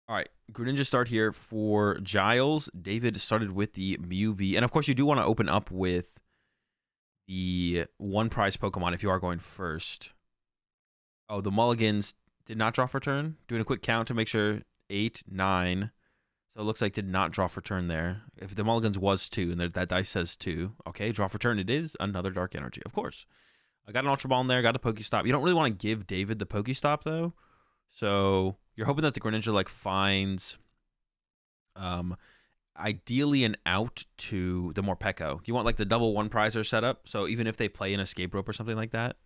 All right, Greninja start here for Giles. David started with the Mew V. And of course, you do want to open up with the one prize Pokemon if you are going first. Oh, the Mulligans did not draw for turn. Doing a quick count to make sure 8, 9. So it looks like did not draw for turn there. If the Mulligans was 2 and that dice says 2, okay, draw for turn it is. Another Dark Energy, of course. I got an Ultra Ball in there, got a Pokestop. You don't really want to give David the Pokestop though. So you're hoping that the Greninja like finds ideally an out to the Morpeko. You want like the double one prizer setup. So even if they play an escape rope or something like that,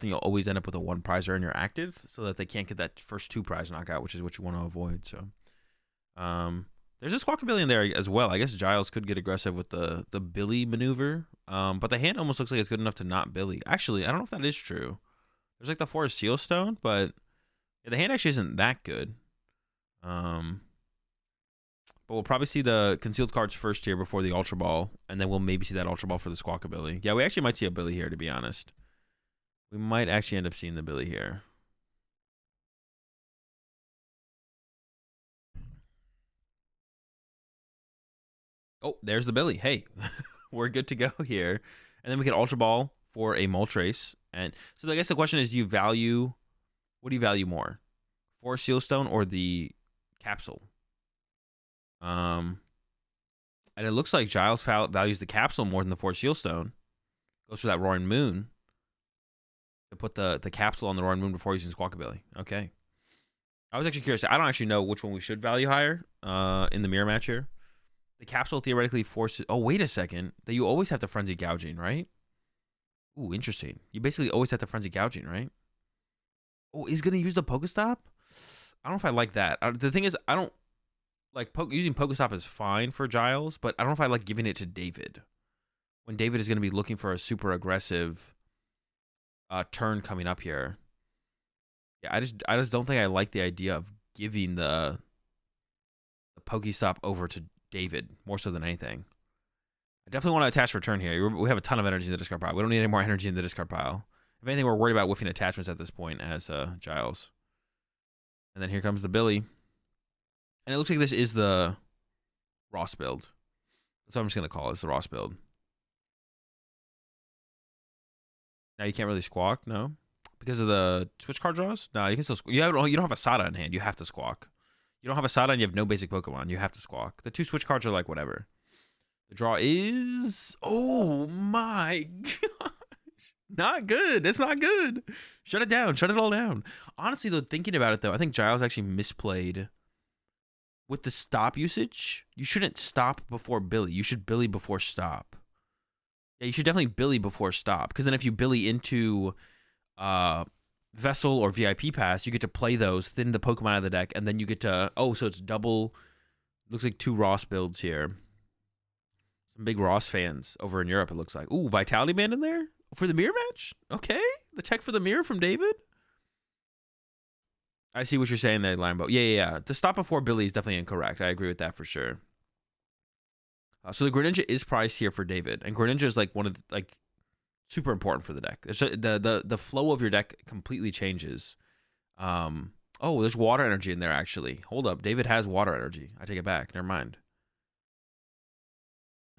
then you'll always end up with a one prizer in your active so that they can't get that first 2 prize knockout, which is what you want to avoid. So there's a Squawkabilly in there as well. I guess Giles could get aggressive with the Billy maneuver. But the hand almost looks like it's good enough to not Billy. Actually, I don't know if that is true. There's like the Forest Seal Stone, but yeah, the hand actually isn't that good. But we'll probably see the concealed cards first here before the Ultra Ball, and then we'll maybe see that Ultra Ball for the Squawkabilly. Yeah, we actually might see a Billy here, to be honest. We might actually end up seeing the Billy here. Oh, there's the Billy. Hey, we're good to go here. And then we get Ultra Ball for a Moltres. And so I guess the question is, what do you value more? Forest Seal Stone or the capsule? And it looks like Giles values the capsule more than the Forest Seal Stone. Goes for that Roaring Moon. To put the capsule on the Roaring Moon before using Squawkabilly. Okay. I was actually curious. I don't actually know which one we should value higher in the mirror match here. The capsule theoretically forces... Oh, wait a second. That you always have to Frenzy Gouging, right? Ooh, interesting. You basically always have to Frenzy Gouging, right? Oh, is going to use the Pokestop? I don't know if I like that. The thing is, I don't... Like, using Pokestop is fine for Giles, but I don't know if I like giving it to David. When David is going to be looking for a super aggressive turn coming up here. Yeah, I just don't think I like the idea of giving the Pokestop over to David more so than anything. I definitely want to attach return here. We have a ton of energy in the discard pile. We don't need any more energy in the discard pile. If anything, we're worried about whiffing attachments at this point as Giles. And then here comes the Billy. And it looks like this is the Ross build. That's what I'm just going to call it. It's the Ross build. Now you can't really squawk, no? Because of the switch card draws? No, you can still squawk. You don't have a Sada in hand. You have to squawk. You don't have a Sada and you have no basic Pokemon. You have to squawk. The 2 switch cards are like whatever. The draw is... Oh my gosh. Not good. It's not good. Shut it down. Shut it all down. Honestly, though, thinking about it, though, I think Giles actually misplayed with the stop usage. You shouldn't stop before Billy. You should Billy before stop. Yeah, you should definitely Billy before stop. Because then if you Billy into Vessel or VIP Pass, you get to play those, thin the Pokemon out of the deck, and then you get to... Oh, so it's double... Looks like 2 Ross builds here. Some big Ross fans over in Europe, it looks like. Ooh, Vitality Band in there? For the mirror match? Okay. The tech for the mirror from David? I see what you're saying there, Limbo. Yeah. The stop before Billy is definitely incorrect. I agree with that for sure. So the Greninja is priced here for David. And Greninja is like one of the, like, super important for the deck. The flow of your deck completely changes. Oh, there's water energy in there, actually. Hold up. David has water energy. I take it back. Never mind.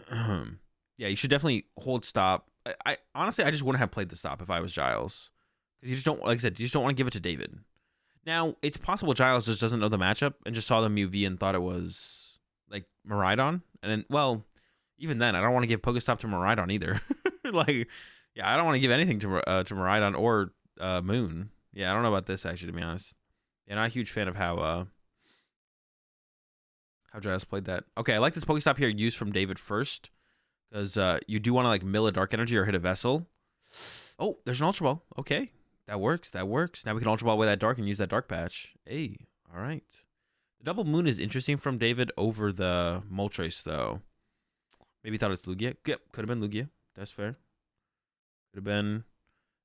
Yeah, you should definitely hold stop. I honestly, I just wouldn't have played the stop if I was Giles. Because you just don't, like I said, you just don't want to give it to David. Now, it's possible Giles just doesn't know the matchup and just saw the Mew V and thought it was, like, Miraidon. And then, well, even then, I don't want to give Pokestop to Miraidon either. Like, yeah, I don't want to give anything to Miraidon or Moon. Yeah, I don't know about this, actually, to be honest. Yeah, not a huge fan of how Giles played that. Okay, I like this Pokestop here used from David first. Because you do want to, like, mill a Dark Energy or hit a Vessel. Oh, there's an Ultra Ball. Okay, that works. Now we can Ultra Ball away that Dark and use that Dark Patch. Hey, all right. The Double Moon is interesting from David over the Moltres, though. Maybe thought it's Lugia. Yep, could have been Lugia. That's fair. Could have been...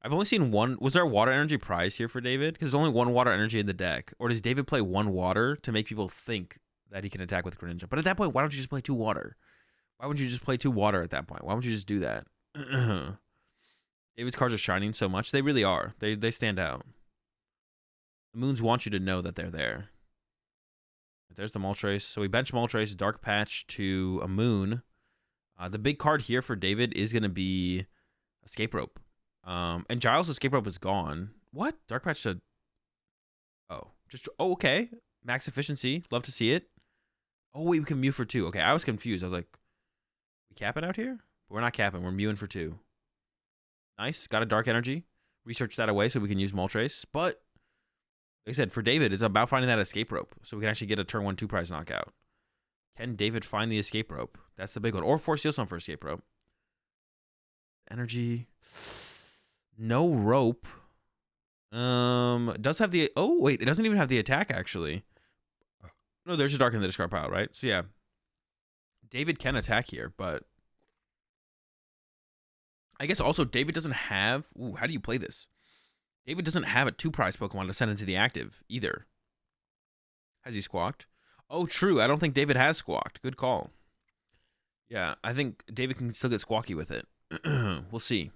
I've only seen one... Was there a Water Energy prize here for David? Because there's only 1 Water Energy in the deck. Or does David play 1 Water to make people think that he can attack with Greninja? But at that point, why don't you just play 2 Water? Why wouldn't you just play 2 Water at that point? Why wouldn't you just do that? David's cards are shining so much. They really are. They stand out. The moons want you to know that they're there. There's the Moltres. So we bench Moltres, Dark Patch to a moon. The big card here for David is going to be Escape Rope. And Giles' Escape Rope is gone. What? Dark Patch to... Oh. Okay. Max efficiency. Love to see it. Oh, wait, we can Mew for 2. Okay, I was confused. I was like, we capping out here? But we're not capping. We're Mewing for 2. Nice. Got a Dark Energy. Research that away so we can use Moltres. But, like I said, for David, it's about finding that Escape Rope. So we can actually get a turn 1 2-prize knockout. Can David find the Escape Rope? That's the big one. Or force Seal Stone for Escape Rope. Energy. No rope. Does have the... Oh, wait. It doesn't even have the attack, actually. No, there's a Dark in the discard pile, right? So, yeah. David can attack here, but... I guess also David doesn't have... Ooh, how do you play this? David doesn't have a 2-prize Pokemon to send into the active, either. Has he squawked? Oh, true. I don't think David has squawked. Good call. Yeah, I think David can still get squawky with it. We'll see.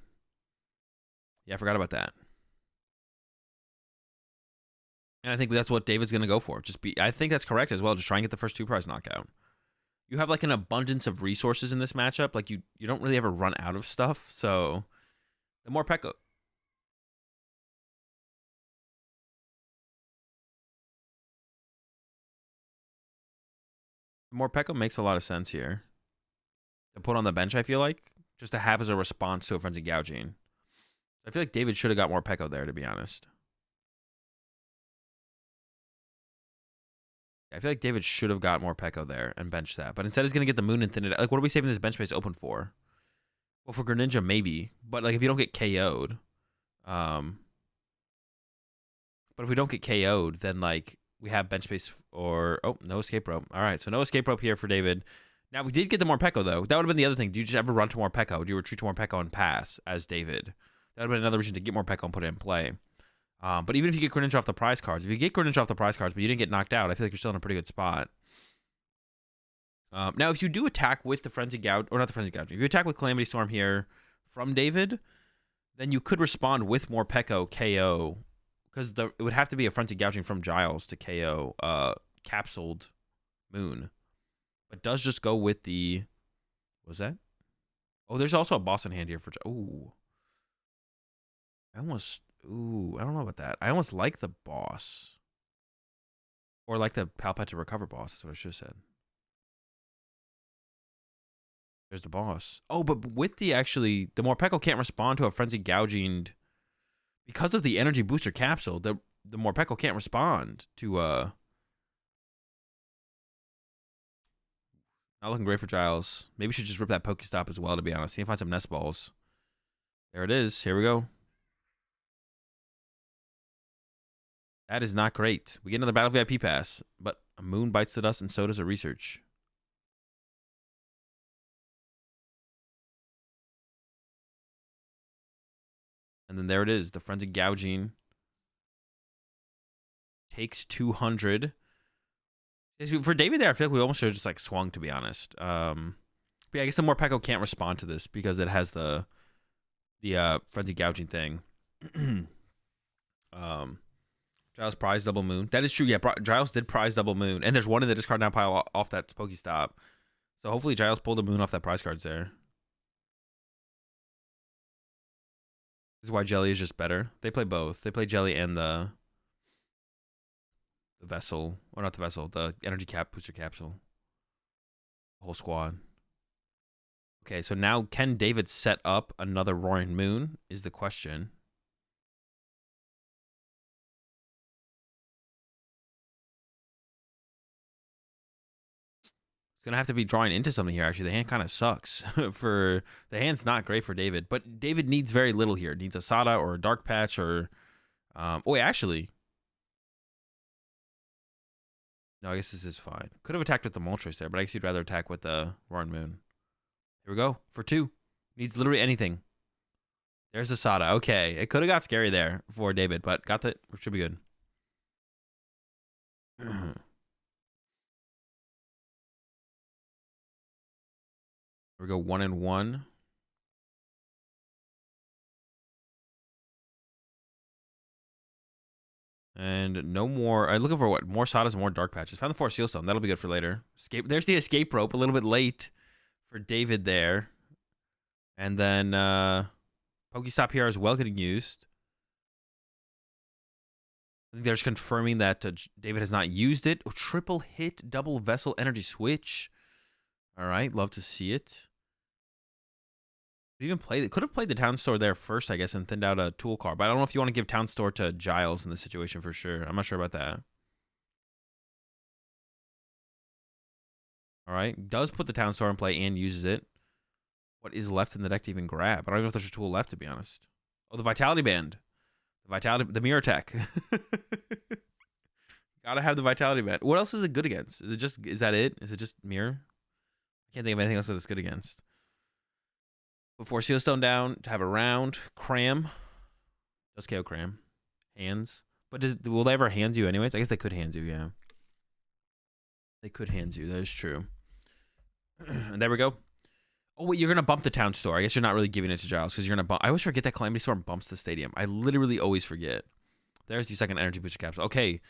Yeah, I forgot about that. And I think that's what David's going to go for. I think that's correct as well. Just try and get the first 2-prize knockout. You have like an abundance of resources in this matchup. Like you don't really ever run out of stuff. So the more Pekka. The more Pekka makes a lot of sense here. To put on the bench, I feel like. Just to have as a response to a Frenzy Gouging. I feel like David should have got more Pekka there, to be honest. I feel like David should have got more Pekka there and benched that. But instead he's going to get the Moon and thin it. Like, what are we saving this bench space open for? Well, for Greninja, maybe. But, like, if you don't get KO'd. But if we don't get KO'd, then, like, we have bench space or... Oh, no Escape Rope. All right, so no Escape Rope here for David. Now, we did get the more Pekka, though. That would have been the other thing. Do you just ever run to more Pekka? Would you retreat to more Pekka and pass as David? That would have been another reason to get more Pekka and put it in play. But even if you get Greninja off the prize cards, if you get Greninja off the prize cards, but you didn't get knocked out, I feel like you're still in a pretty good spot. Now, if you do attack with the Frenzy Gouge, or not the Frenzy Gouge, if you attack with Calamity Storm here from David, then you could respond with more Pekka KO, because it would have to be a Frenzy Gouging from Giles to KO Capsuled Moon. But does just go with the... What was that? Oh, there's also a boss in hand here for... Ooh. I don't know about that. I almost like the boss. Or like the Palpate to Recover boss. That's what I should have said. There's the boss. Oh, but with the more Pekka can't respond to a Frenzy Gouging because of the Energy Booster Capsule. The more Pekka can't respond to not looking great for Giles. Maybe we should just rip that Pokestop as well, to be honest. Need to find some Nest Balls. There it is. Here we go. That is not great. We get another Battle VIP pass, but a Moon bites the dust and so does a Research. And then there it is. The Frenzy Gouging takes 200. For David there, I feel like we almost should have just like swung, to be honest. But yeah, I guess the more Pekka can't respond to this because it has the Frenzy Gouging thing. Giles prize double Moon. That is true. Yeah, Giles did prize double Moon. And there's one in the discard now pile off that Pokestop. So hopefully Giles pulled a Moon off that prize cards there. This is why Jelly is just better. They play both. They play Jelly and the Vessel. Or not the Vessel. The Energy Booster Capsule. The whole squad. Okay, so now can David set up another Roaring Moon is the question. Gonna have to be drawing into something here. Actually, the hand kind of sucks. The hand's not great for David, but David needs very little here. Needs a Sada or a Dark Patch or oh wait, actually, no, I guess this is fine. Could have attacked with the Moltres there, but I guess you'd rather attack with the Roaring Moon. Here we go for 2. Needs literally anything. There's the Sada. Okay, it could have got scary there for David, but got that. Should be good. We go 1 and 1. And no more. I'm looking for what? More Sadas and more Dark Patches. Found the 4 Sealstone. That'll be good for later. Escape. There's the escape rope. A little bit late for David there. And then Pokestop here as well getting used. I think they're just confirming that David has not used it. Oh, triple hit, double vessel energy switch. All right, love to see it. Could have played the Town Store there first, I guess, and thinned out a tool card. But I don't know if you want to give Town Store to Giles in this situation for sure. I'm not sure about that. All right, does put the Town Store in play and uses it. What is left in the deck to even grab? I don't even know if there's a tool left, to be honest. Oh, the Vitality Band. The Mirror Tech. Gotta have the Vitality Band. What else is it good against? Is that it? Is it just Mirror? I can't think of anything else that it's good against. Before Sealstone down to have a round. Cram. Does KO Cram. Hands. But will they ever hand you anyways? I guess they could hand you, yeah. They could hand you. That is true. And there we go. Oh, wait, you're going to bump the Town Store. I guess you're not really giving it to Giles because you're going to bump. I always forget that Calamity Storm bumps the stadium. I literally always forget. There's the second energy booster capsule. Okay,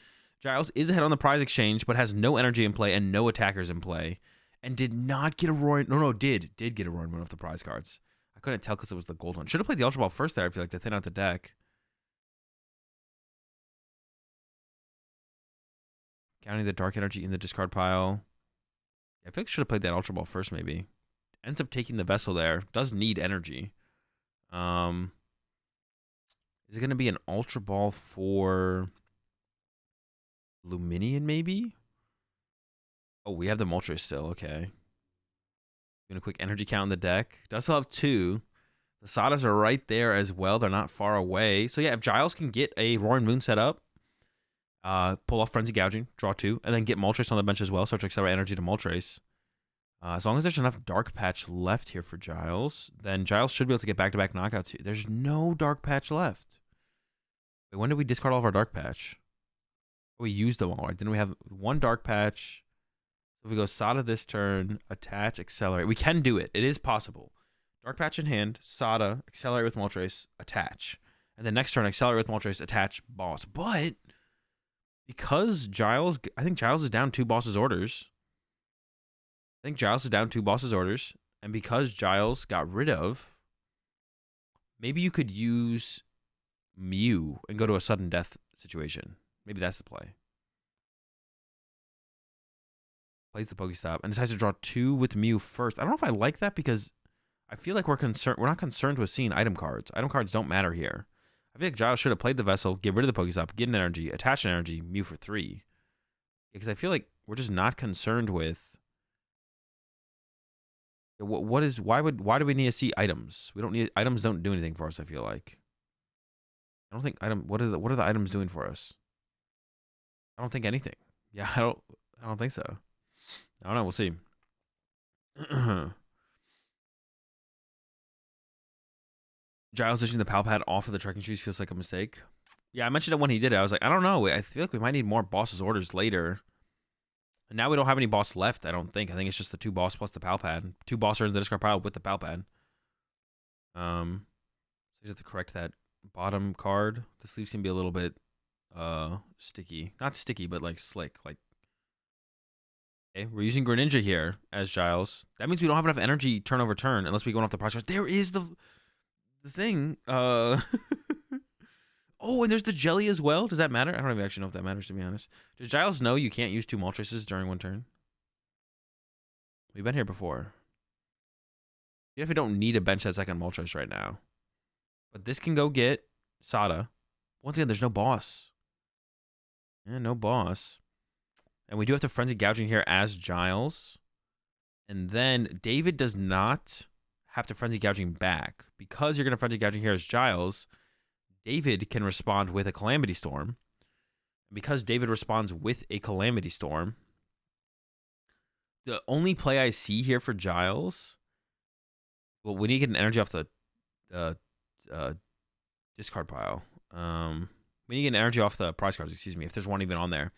Giles is ahead on the prize exchange, but has no energy in play and no attackers in play. And did not get a Roaring... No, did get a Roaring Moon off the prize cards. I couldn't tell because it was the gold one. Should have played the Ultra Ball first there, I feel like, to thin out the deck. Counting the Dark Energy in the discard pile. I feel like I should have played that Ultra Ball first, maybe. Ends up taking the vessel there. Does need energy. Is it going to be an Ultra Ball for Luminion, maybe? Oh, we have the Moltres still. Okay. Doing a quick energy count in the deck. Does still have 2. The Sadas are right there as well. They're not far away. So, yeah, if Giles can get a Roaring Moon set up, pull off Frenzy Gouging, draw 2, and then get Moltres on the bench as well, so to accelerate energy to Moltres. As long as there's enough Dark Patch left here for Giles, then Giles should be able to get back-to-back knockouts here. There's no Dark Patch left. Wait, when did we discard all of our Dark Patch? We used them all, right? Didn't we have 1 Dark Patch? If we go Sada this turn, attach, accelerate. We can do it. It is possible. Dark Patch in hand, Sada, accelerate with Moltres, attach. And then next turn, accelerate with Moltres, attach, boss. But because Giles... I think Giles is down 2 boss's orders... I think Giles is down 2 boss's orders, and because Giles got rid of, maybe you could use Mew and go to a sudden death situation. Maybe that's the play. Plays the Pokestop and decides to draw 2 with Mew first. I don't know if I like that because I feel like we're not concerned with seeing item cards. Item cards don't matter here. I feel like Giles should have played the Vessel, get rid of the Pokestop, get an energy, attach an energy, Mew for 3. Because I feel like we're just not concerned with why do we need to see items? We don't need items. Don't do anything for us. I feel like. I don't think what are the items doing for us? I don't think anything. Yeah, I don't think so. I don't know. We'll see. Giles dishing the Palpad off of the trekking shoes feels like a mistake. Yeah, I mentioned it when he did it. I was like, I don't know. I feel like we might need more boss's orders later. And now we don't have any boss left, I don't think. I think it's just the 2 boss plus the Palpad. 2 boss are in the discard pile with the Palpad. So you have to correct that bottom card. The sleeves can be a little bit sticky. Not sticky, but like slick. Like, okay, we're using Greninja here as Giles. That means we don't have enough energy turn over turn unless we go off the process. There is the thing. Oh, and there's the jelly as well. Does that matter? I don't even actually know if that matters, to be honest. Does Giles know you can't use 2 Moltreses during 1 turn? We've been here before. Even if we don't need a bench that second Moltres right now. But this can go get Sada. Once again, there's no boss. Yeah, no boss. And we do have to Frenzy Gouging here as Giles. And then David does not have to Frenzy Gouging back. Because you're going to Frenzy Gouging here as Giles, David can respond with a Calamity Storm. Because David responds with a Calamity Storm, the only play I see here for Giles, well, we need to get an energy off the discard pile. We need to get an energy off the prize cards, excuse me, if there's one even on there.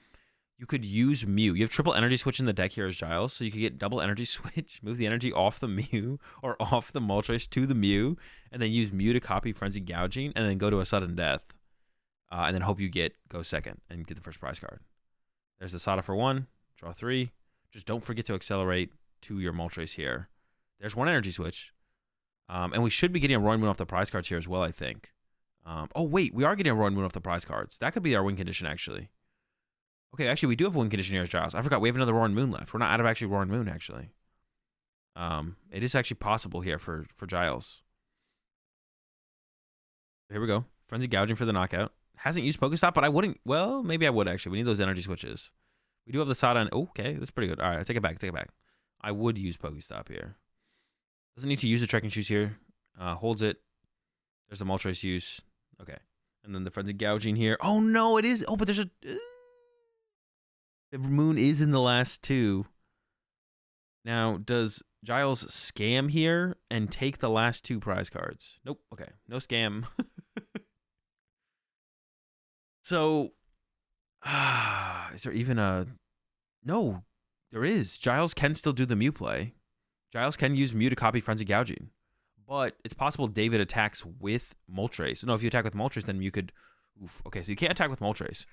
You could use Mew. You have triple energy switch in the deck here as Giles, so you could get double energy switch, move the energy off the Mew or off the Moltres to the Mew, and then use Mew to copy Frenzy Gouging, and then go to a sudden death. and then hope you go second and get the first prize card. There's the Sada for 1. Draw 3. Just don't forget to accelerate to your Moltres here. There's 1 energy switch. And we should be getting a Roaring Moon off the prize cards here as well, I think. Oh, wait. We are getting a Roaring Moon off the prize cards. That could be our win condition, actually. Okay, actually, we do have a win condition here as Giles. I forgot we have another Roaring Moon left. We're not out of actually Roaring Moon, actually. It is actually possible here for Giles. Here we go. Frenzy Gouging for the knockout. Hasn't used Pokestop, but I wouldn't. Well, maybe I would, actually. We need those energy switches. We do have the Sada. And, okay, that's pretty good. All right, I take it back. Take it back. I would use Pokestop here. Doesn't need to use the Trekking Shoes here. Holds it. There's the Moltres use. Okay. And then the Frenzy Gouging here. Oh, no, it is. Oh, but there's a... the Moon is in the last 2. Now, does Giles scam here and take the last 2 prize cards? Nope. Okay. No scam. So, is there even a... No, there is. Giles can still do the Mew play. Giles can use Mew to copy Frenzy Gouging. But it's possible David attacks with Moltres. No, if you attack with Moltres, then you could... Oof. Okay, so you can't attack with Moltres.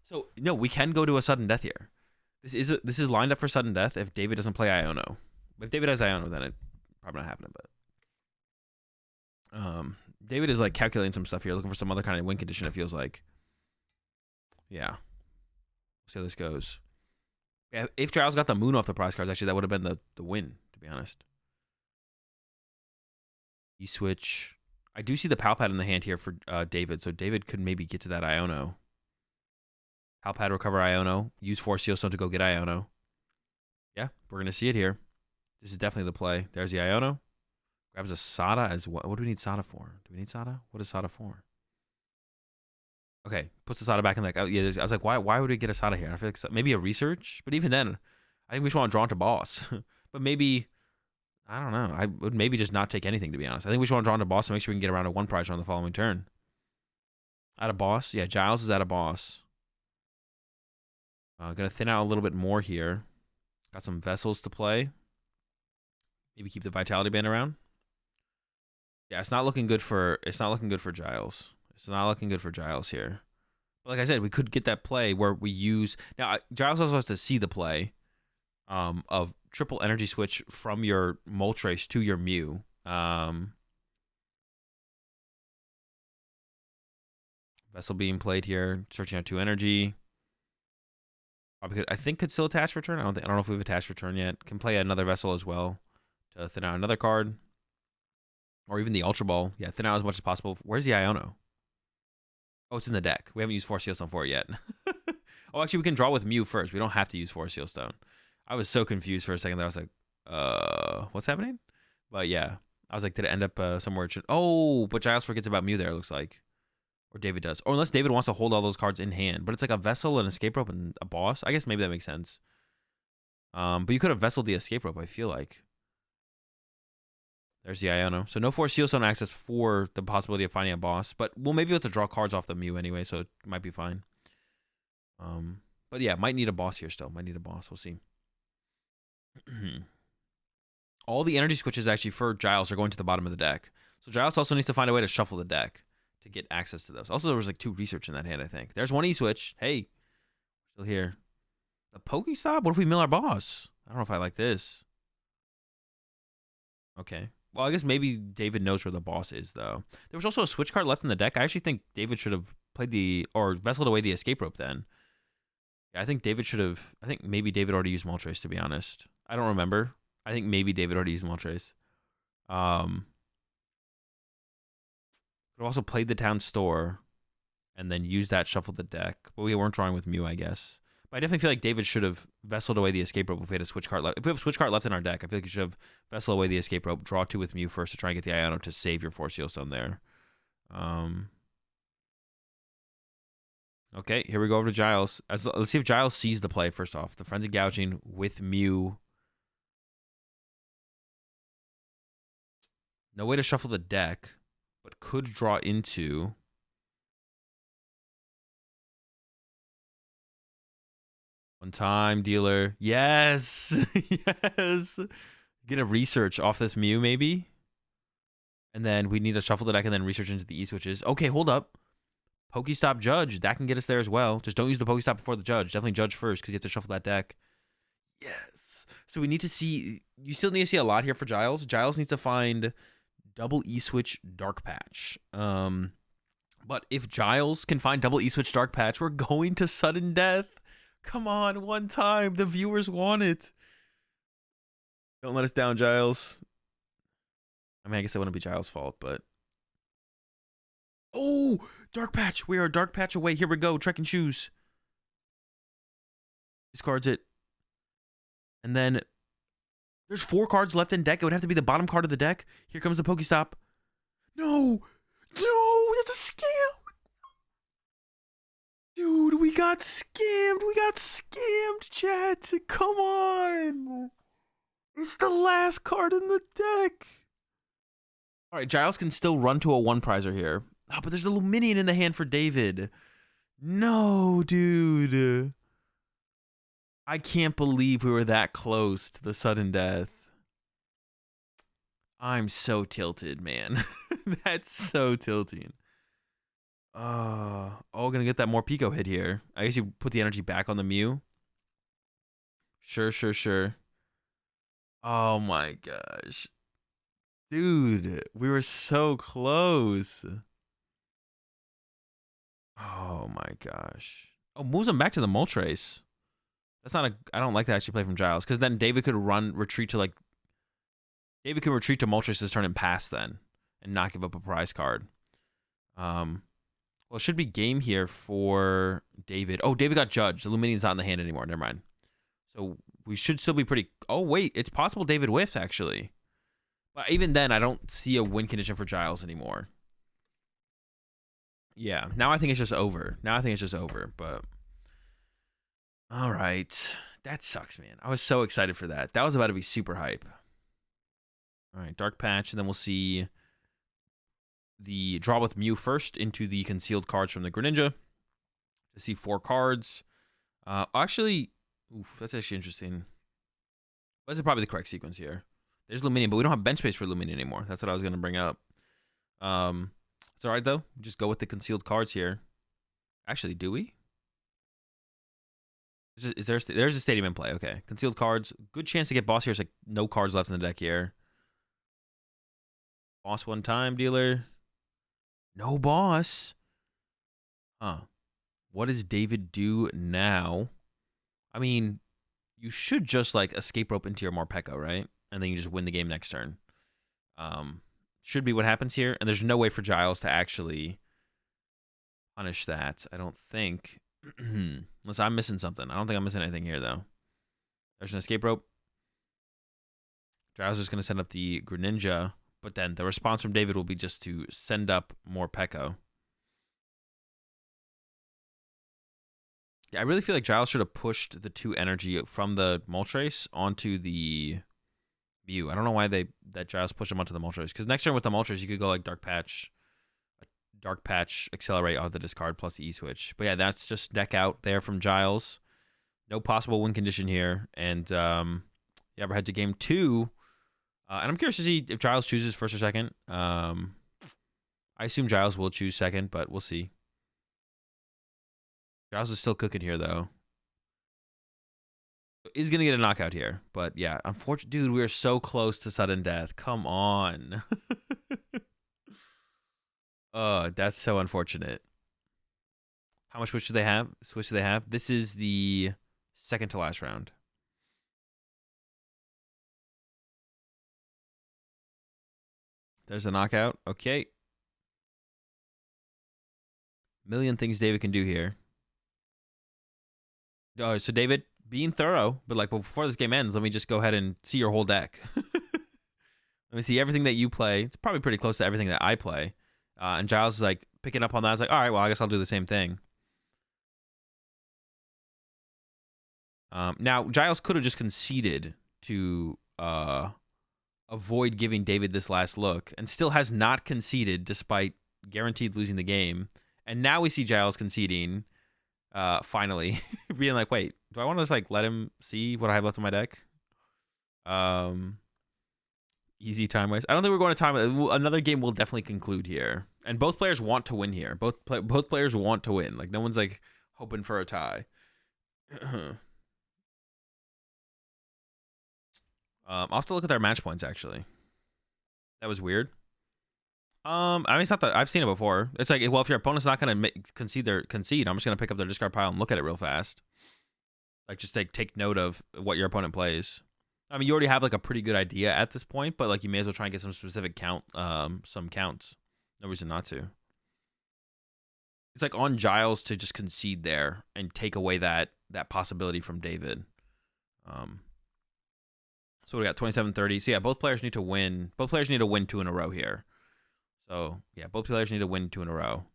So, no, we can go to a sudden death here. This is lined up for sudden death if David doesn't play Iono. If David has Iono, then it probably not happening, but... David is, like, calculating some stuff here, looking for some other kind of win condition, it feels like. Yeah. See how this goes. Yeah, if Giles got the Moon off the prize cards, actually, that would have been the win, to be honest. E-switch. I do see the Palpad in the hand here for David, so David could maybe get to that Iono. Palpad, recover Iono. Use Force Seal Stone to go get Iono. Yeah, we're going to see it here. This is definitely the play. There's the Iono. Grabs a Sada as well. What do we need Sada for? Do we need Sada? What is Sada for? Okay, puts the Sada back in like... yeah, I was like, why would we get a Sada here? I feel like maybe a research? But even then, I think we just want to draw into boss. But maybe... I don't know. I would maybe just not take anything, to be honest. I think we just want to draw into boss to make sure we can get around to 1 prize on the following turn. Out of boss? Yeah, Giles is out of boss. Gonna thin out a little bit more here. Got some vessels to play. Maybe keep the Vitality Band around. Yeah, it's not looking good for Giles. It's not looking good for Giles here. But like I said, we could get that play where we use... Now, Giles also has to see the play of triple energy switch from your Moltres to your Mew. Vessel being played here, searching out 2 energy. Probably could still attach return. I don't know if we've attached return yet. Can play another vessel as well to thin out another card. Or even the Ultra Ball. Yeah, thin out as much as possible. Where's the Iono? Oh, it's in the deck. We haven't used Force Seal Stone for it yet. Oh, actually, we can draw with Mew first. We don't have to use Force Seal Stone. I was so confused for a second there. I was like, what's happening? But yeah, I was like, did it end up somewhere? Oh, but Giles forgets about Mew there, it looks like. Or David does. Or unless David wants to hold all those cards in hand. But it's like a Vessel, an Escape Rope, and a Boss. I guess maybe that makes sense. But you could have Vesseled the Escape Rope, I feel like. There's the Iono. So no Force Seal Stone access for the possibility of finding a boss. But we'll maybe have to draw cards off the Mew anyway, so it might be fine. But yeah, might need a boss here still. Might need a boss. We'll see. All the energy switches actually for Giles are going to the bottom of the deck. So Giles also needs to find a way to shuffle the deck to get access to those. Also, there was like 2 research in that hand, I think. There's 1 E-switch. Hey, still here. The Pokestop? What if we mill our boss? I don't know if I like this. Okay. Well, I guess maybe David knows where the boss is, though. There was also a switch card left in the deck. I actually think David should have played or vesseled away the Escape Rope then. Yeah, I think David should have... I think maybe David already used Moltres, to be honest. I don't remember. I think maybe David already used Moltres. Could have also played the town store and then used that, shuffled the deck. But we weren't drawing with Mew, I guess. But I definitely feel like David should have vesseled away the Escape Rope if we had a switch card left. If we have a switch card left in our deck, I feel like you should have vesseled away the Escape Rope, draw 2 with Mew first to try and get the Iono to save your Force Seal Stone there. Okay, here we go over to Giles. Let's see if Giles sees the play first off. The Frenzy Gouging with Mew. No way to shuffle the deck, but could draw into... One time, dealer. Yes! Yes! Get a research off this Mew, maybe? And then we need to shuffle the deck and then research into the E-switches. Okay, hold up. Pokestop Judge, that can get us there as well. Just don't use the Pokestop before the Judge. Definitely Judge first because you have to shuffle that deck. Yes. So we need to see, you still need to see a lot here for Giles. Giles needs to find double E-Switch Dark Patch. But if Giles can find double E-Switch Dark Patch, we're going to sudden death. Come on, one time. The viewers want it. Don't let us down, Giles. I mean, I guess it wouldn't be Giles' fault, but... Oh, Dark Patch. We are a Dark Patch away. Here we go. Trekking Shoes. Discards it. And then there's 4 cards left in deck. It would have to be the bottom card of the deck. Here comes the Pokestop. No. No, that's a scam. Dude, we got scammed. We got scammed, chat. Come on. It's the last card in the deck. All right, Giles can still run to a 1-prizer here. Oh, but there's a Luminion in the hand for David. No, dude. I can't believe we were that close to the sudden death. I'm so tilted, man. That's so tilting. Oh, gonna get that more Pico hit here. I guess you put the energy back on the Mew. Sure. Oh my gosh. Dude, we were so close. Oh my gosh. Oh, moves him back to the Moltres. That's not a... I don't like that actually play from Giles, because then David could retreat to like... David can retreat to Moltres' turn and pass then, and not give up a prize card. Well, it should be game here for David. Oh, David got judged. The Luminion's not in the hand anymore. Never mind. So we should still be pretty... Oh, wait. It's possible David whiffs, actually. But even then, I don't see a win condition for Giles anymore. Yeah. Now I think it's just over. But... All right. That sucks, man. I was so excited for that. That was about to be super hype. All right. Dark Patch. And then we'll see the draw with Mew first into the concealed cards from the Greninja. To see 4 cards. Actually... Oof, that's actually interesting. This is probably the correct sequence here. There's Luminion, but we don't have bench space for Luminion anymore. That's what I was going to bring up. It's all right, though. Just go with the concealed cards here. Actually, do we? There's a stadium in play. Okay. Concealed cards. Good chance to get boss here. It's like no cards left in the deck here. Boss 1 time, dealer. No boss. Huh. What does David do now? I mean, you should just like escape rope into your Morpeko, right? And then you just win the game next turn. Should be what happens here. And there's no way for Giles to actually punish that, I don't think. Unless I'm missing something. I don't think I'm missing anything here, though. There's an escape rope. Giles is going to send up the Greninja. But then the response from David will be just to send up Morpeko. Yeah, I really feel like Giles should have pushed the 2 energy from the Moltres onto the Mew. I don't know why that Giles pushed him onto the Moltres. Because next turn with the Moltres, you could go like Dark Patch, Accelerate off the discard plus the E-Switch. But yeah, that's just deck out there from Giles. No possible win condition here. And yeah, we're head to game 2. And I'm curious to see if Giles chooses first or second. I assume Giles will choose second, but we'll see. Giles is still cooking here, though. He's going to get a knockout here. But yeah, unfortunately, dude, we are so close to sudden death. Come on. Oh, that's so unfortunate. How much switch do they have? This is the second to last round. There's a knockout. Okay. Million things David can do here. Oh, so David, being thorough, but like before this game ends, let me just go ahead and see your whole deck. Let me see everything that you play. It's probably pretty close to everything that I play. And Giles is like picking up on that. I was like, all right, well, I guess I'll do the same thing. Now, Giles could have just conceded to avoid giving David this last look and still has not conceded despite guaranteed losing the game. And now we see Giles conceding. Finally being like, wait, do I want to just like let him see what I have left in my deck? Easy time waste. I don't think we're going to time. Another game will definitely conclude here, and both players want to win here. Both players want to win. Like no one's like hoping for a tie. I'll have to look at their match points actually. That was weird. I mean, it's not that I've seen it before. It's like, well, if your opponent's not gonna concede, I'm just gonna pick up their discard pile and look at it real fast. Like, just take note of what your opponent plays. I mean, you already have like a pretty good idea at this point, but like you may as well try and get some specific some counts. No reason not to. It's like on Giles to just concede there and take away that possibility from David. So we got 27-30. So yeah, both players need to win. Both players need to win 2 in a row here. So yeah, both players need to win 2 in a row.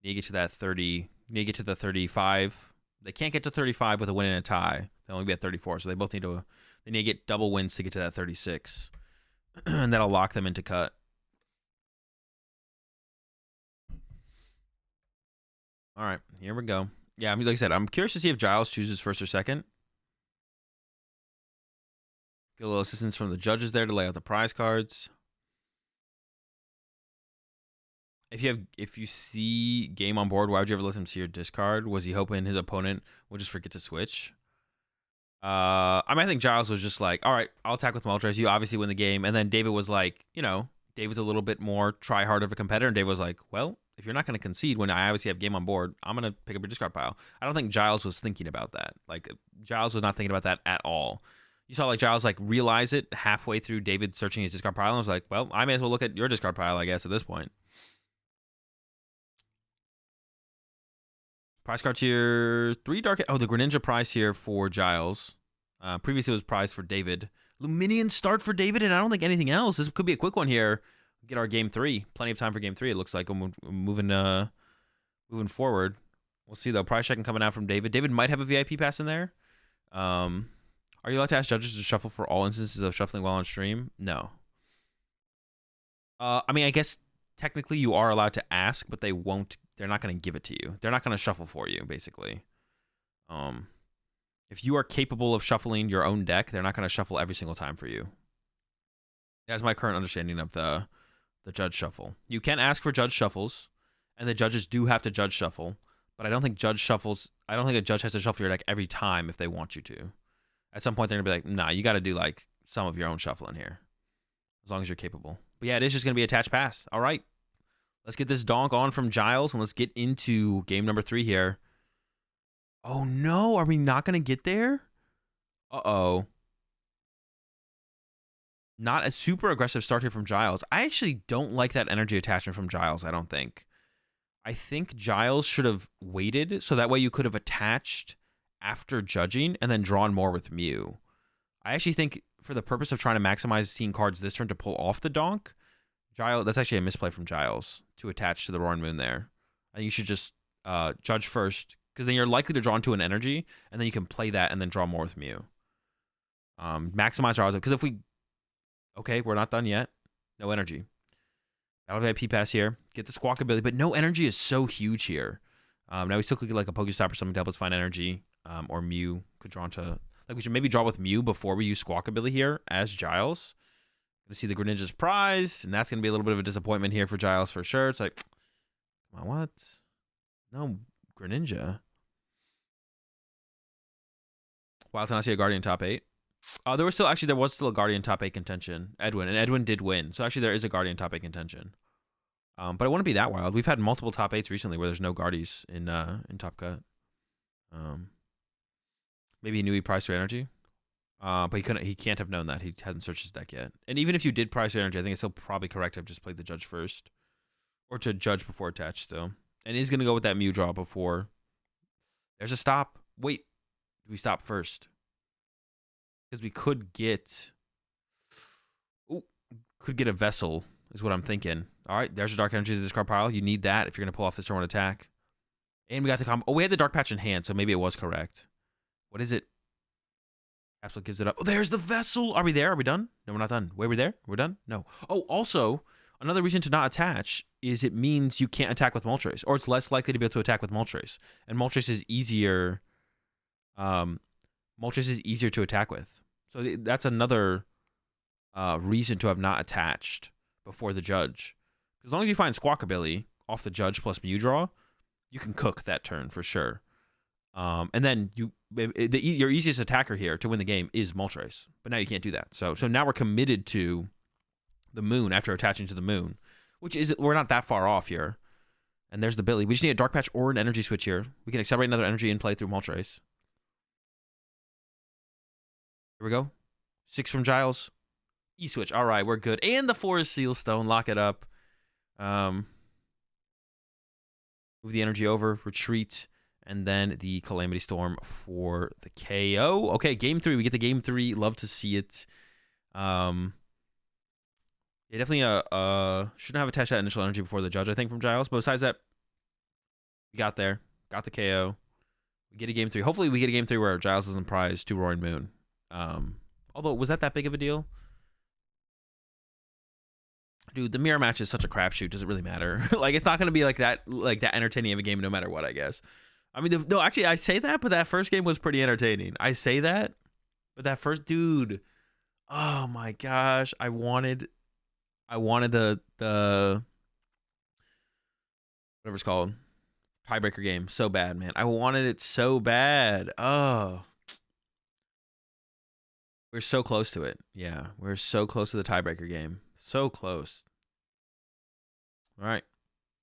You need to get to that 30. You need to get to the 35. They can't get to 35 with a win and a tie. They'll only be at 34. So they both need to. They need to get double wins to get to that 36, and that'll lock them into cut. All right, here we go. Yeah, I mean, like I said, I'm curious to see if Giles chooses first or second. Get a little assistance from the judges there to lay out the prize cards. If you see game on board, why would you ever let him see your discard? Was he hoping his opponent would just forget to switch? I mean, I think Giles was just like, all right, I'll attack with Moltres. You obviously win the game. And then David was like, you know, David's a little bit more try hard of a competitor. And David was like, well, if you're not going to concede when I obviously have game on board, I'm going to pick up your discard pile. I don't think Giles was thinking about that. Like, Giles was not thinking about that at all. You saw like Giles like realize it halfway through David searching his discard pile and was like, well, I may as well look at your discard pile, I guess, at this point. Prize cards here. 3 dark. Oh, the Greninja prize here for Giles. Previously it was prize for David. Luminion start for David, and I don't think anything else. This could be a quick one here. Get our game 3. Plenty of time for game 3. It looks like I'm moving forward. We'll see though. Prize checking coming out from David. David might have a VIP pass in there. Are you allowed to ask judges to shuffle for all instances of shuffling while on stream? No. I mean, I guess technically you are allowed to ask, but they won't. They're not going to give it to you. They're not going to shuffle for you, basically. If you are capable of shuffling your own deck, they're not going to shuffle every single time for you. That's my current understanding of the judge shuffle. You can ask for judge shuffles, and the judges do have to judge shuffle, but I don't think judge shuffles. I don't think a judge has to shuffle your deck every time if they want you to. At some point, they're going to be like, nah, you got to do like some of your own shuffling here, as long as you're capable. But yeah, it is just going to be attached pass. All right. Let's get this donk on from Giles, and let's get into game number 3 here. Oh, no. Are we not going to get there? Uh-oh. Not a super aggressive start here from Giles. I actually don't like that energy attachment from Giles, I don't think. I think Giles should have waited, so that way you could have attached after judging and then drawn more with Mew. I actually think for the purpose of trying to maximize seeing cards this turn to pull off the donk, Giles, that's actually a misplay from Giles to attach to the Roaring Moon there. I think you should just judge first, because then you're likely to draw into an energy, and then you can play that and then draw more with Mew. Maximize our odds, because if we... Okay, we're not done yet. No energy. Battle VIP pass here. Get the Squawk ability, but no energy is so huge here. Now we still could get like a Pokestop or something to help us find energy, or Mew could draw into... Like, we should maybe draw with Mew before we use Squawk ability here as Giles. Gonna see the Greninja's prize, and that's gonna be a little bit of a disappointment here for Giles for sure. It's like, come on, what? No Greninja. Wow, I see a Guardian top 8. There was still a Guardian top 8 contention. Edwin, and Edwin did win. So actually there is a Guardian top 8 contention. But it wouldn't be that wild. We've had multiple top 8s recently where there's no Guardies in Top Cut. Maybe he knew he priced through energy. But he can't have known that. He hasn't searched his deck yet. And even if you did price your energy, I think it's still probably correct to have just played the judge first. Or to judge before attached still. And he's going to go with that Mew draw before. There's a stop. Wait. Do we stop first? Because we could get... Oh, could get a Vessel is what I'm thinking. All right, there's your Dark Energy to the discard pile. You need that if you're going to pull off this turn one attack. And we got the combo. Oh, we had the Dark Patch in hand, so maybe it was correct. What is it? Absolute gives it up. Oh, there's the Vessel. Are we there? Are we done? No, we're not done. Wait, we're there? We're done? No. Oh, also, another reason to not attach is it means you can't attack with Moltres, or it's less likely to be able to attack with Moltres. And Moltres is easier. Moltres is easier to attack with. So that's another reason to have not attached before the judge. As long as you find Squawkabilly off the judge plus Mew draw, you can cook that turn for sure. And then your easiest attacker here to win the game is Moltres, but now you can't do that. So now we're committed to the moon after attaching to the moon, which is, we're not that far off here. And there's the Billy. We just need a Dark Patch or an energy switch here. We can accelerate another energy in play through Moltres. Here we go. 6 from Giles. E-switch. All right, we're good. And the Forest Sealstone. Lock it up. Move the energy over. Retreat. And then the Calamity Storm for the KO. Okay, game 3. We get the game 3. Love to see it. Yeah, definitely shouldn't have attached that initial energy before the judge, I think, from Giles. But besides that, we got there. Got the KO. We get a game 3. Hopefully we get a game 3 where Giles doesn't prize 2 Roaring Moon. Although, was that big of a deal? Dude, the mirror match is such a crapshoot. Does it really matter? Like, it's not going to be like that entertaining of a game no matter what, I guess. I mean, no, actually, I say that, but that first game was pretty entertaining. I say that, but that first, dude, oh my gosh, I wanted the whatever it's called, tiebreaker game so bad, man. I wanted it so bad. Oh, we're so close to it. Yeah, we're so close to the tiebreaker game. So close. All right,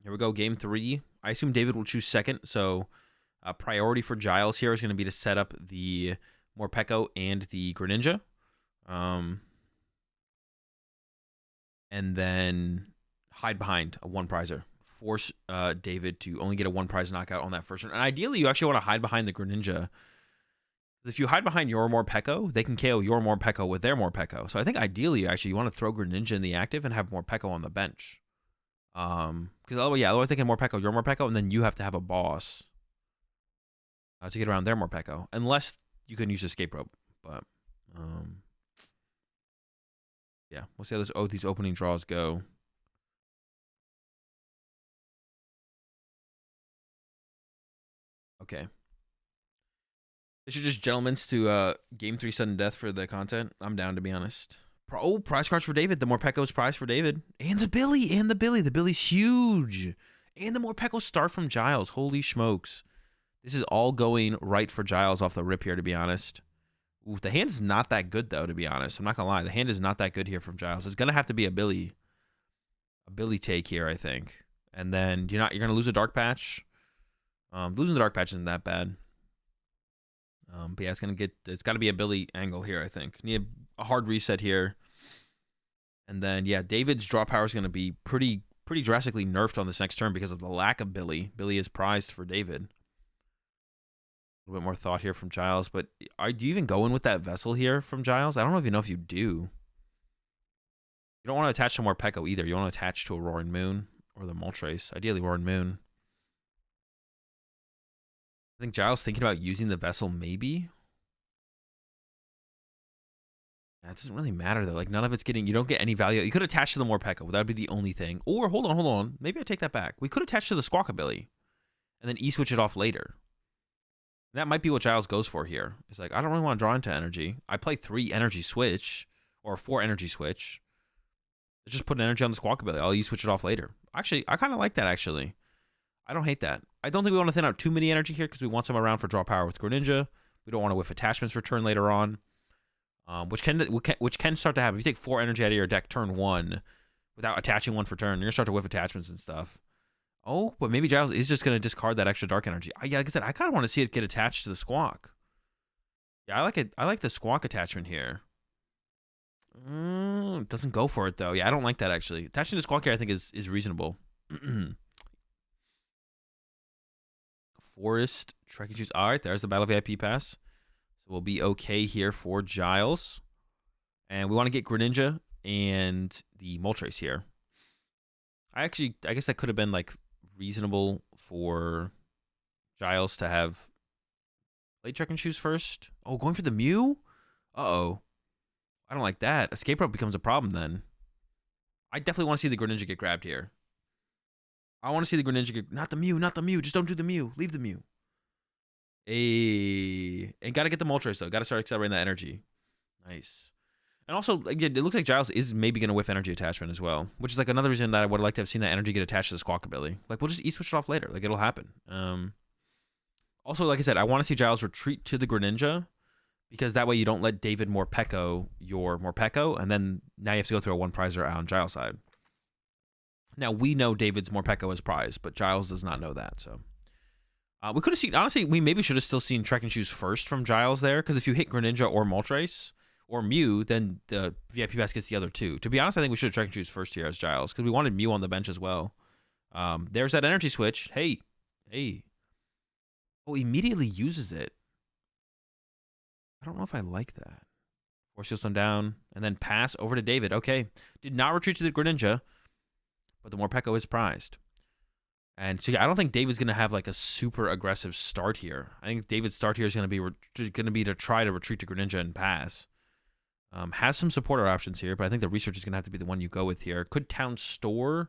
here we go. Game 3. I assume David will choose second, so priority for Giles here is going to be to set up the Morpeko and the Greninja. And then hide behind a 1-prizer. Force David to only get a 1-prize knockout on that first turn. And ideally, you actually want to hide behind the Greninja. If you hide behind your Morpeko, they can KO your Morpeko with their Morpeko. So I think ideally, actually, you want to throw Greninja in the active and have Morpeko on the bench. Because otherwise they can Morpeko your Morpeko, and then you have to have a boss to get around their Morpeko. Unless you can use Escape Rope. But, yeah, we'll see how these opening draws go. Okay. This is just gentlemen's to game 3 sudden death for the content. I'm down, to be honest. Prize cards for David. The Morpeko's prize for David. And the Billy. The Billy's huge. And the Morpeko start from Giles. Holy smokes. This is all going right for Giles off the rip here, to be honest. Ooh, the hand is not that good, though, to be honest. I'm not going to lie. The hand is not that good here from Giles. It's going to have to be a Billy take here, I think. And then you're going to lose a Dark Patch. Losing the Dark Patch isn't that bad. But yeah, it's got to be a Billy angle here, I think. Need a hard reset here. And then, yeah, David's draw power is going to be pretty drastically nerfed on this next turn because of the lack of Billy. Billy is prized for David. A little bit more thought here from Giles. But do you even go in with that Vessel here from Giles? I don't even know if you do. You don't want to attach to Morpeko either. You want to attach to a Roaring Moon or the Moltres. Ideally, Roaring Moon. I think Giles thinking about using the Vessel, maybe. That doesn't really matter, though. Like, none of it's getting... You don't get any value. You could attach to the Morpeko. That would be the only thing. Or, hold on. Maybe I take that back. We could attach to the Squawkabilly. And then E-switch it off later. That might be what Giles goes for here. It's like, I don't really want to draw into energy. I play 3 energy switch. Or 4 energy switch. Let's just put an energy on the Squawkabilly. I'll E-switch it off later. Actually, I kind of like that, actually. I don't hate that. I don't think we want to thin out too many energy here because we want some around for draw power with Greninja. We don't want to whiff attachments for turn later on, which can start to happen. If you take 4 energy out of your deck turn 1 without attaching 1 for turn, you're gonna start to whiff attachments and stuff. Oh, but maybe Giles is just gonna discard that extra dark energy. Yeah, like I said, I kind of want to see it get attached to the Squawk. Yeah, I like it. I like the Squawk attachment here. It doesn't go for it though. Yeah, I don't like that actually. Attaching to Squawk here, I think is reasonable. Forest trekking shoes. All right, there's the Battle VIP pass. So we'll be okay here for Giles. And we want to get Greninja and the Moltres here. I guess that could have been like reasonable for Giles to have played trekking shoes first. Oh, going for the Mew? Uh-oh. I don't like that. Escape Rope becomes a problem then. I definitely want to see the Greninja get grabbed here. I want to see the Greninja get... Not the Mew. Just don't do the Mew. Leave the Mew. And got to get the Moltres, though. Got to start accelerating that energy. Nice. And also, again, it looks like Giles is maybe going to whiff energy attachment as well, which is like another reason that I would like to have seen that energy get attached to the Squawk ability. Like, we'll just E-switch it off later. Like, it'll happen. Also, like I said, I want to see Giles retreat to the Greninja, because that way you don't let David Morpeko your Morpeko, and then now you have to go through a one prizer on Giles' side. Now, we know David's Morpeko is prize, but Giles does not know that, so... we could have seen... Honestly, we maybe should have still seen Trekking Shoes first from Giles there, because if you hit Greninja or Moltres or Mew, then the VIP pass gets the other two. To be honest, I think we should have Trekking Shoes first here as Giles, because we wanted Mew on the bench as well. There's that energy switch. Hey. Oh, immediately uses it. I don't know if I like that. Force Seal Stone down, and then pass over to David. Okay. Did not retreat to the Greninja, but the Morpeko is prized. And so, yeah, I don't think David's going to have, like, a super aggressive start here. I think David's start here is going to be to try to retreat to Greninja and pass. Has some supporter options here, but I think the research is going to have to be the one you go with here. Could Town Store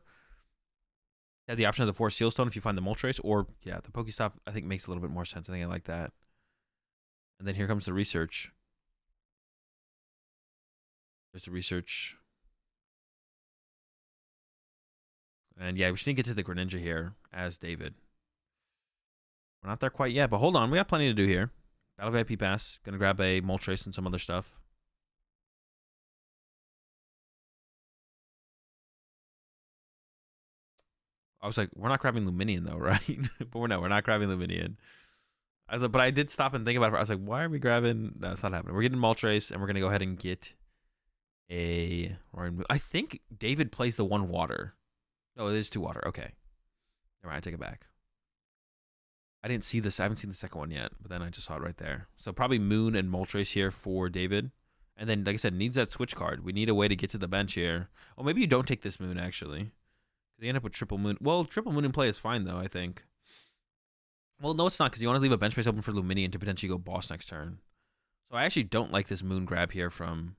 have the option of the Force Seal Stone if you find the Moltres? Or, yeah, the Pokestop, I think, makes a little bit more sense. I think I like that. And then here comes the research. There's the research. And, yeah, we should get to the Greninja here as David. We're not there quite yet, but hold on. We got plenty to do here. Battle VIP Pass. Going to grab a Moltres and some other stuff. I was like, we're not grabbing Luminion, though, right? But we're not grabbing Luminion. But I did stop and think about it. I was like, why are we grabbing? No, it's not happening. We're getting Moltres, and we're going to go ahead and get a... I think David plays the one water. No, it is 2 water. Okay. Never mind, I take it back. I didn't see this. I haven't seen the second one yet, but then I just saw it right there. So probably Moon and Moltres here for David. And then, like I said, needs that switch card. We need a way to get to the bench here. Oh, maybe you don't take this Moon, actually. They end up with Triple Moon. Well, Triple Moon in play is fine, though, I think. Well, no, it's not, because you want to leave a bench space open for Luminion to potentially go boss next turn. So I actually don't like this Moon grab here from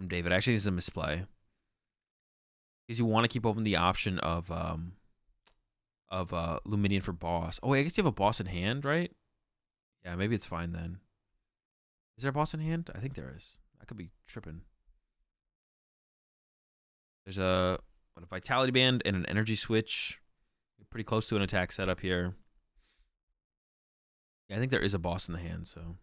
David. Actually, this is a misplay. Because you want to keep open the option of Luminion for boss. Oh, wait, I guess you have a boss in hand, right? Yeah, maybe it's fine then. Is there a boss in hand? I think there is. I could be tripping. There's a Vitality Band and an Energy Switch. We're pretty close to an attack setup here. Yeah, I think there is a boss in the hand, so.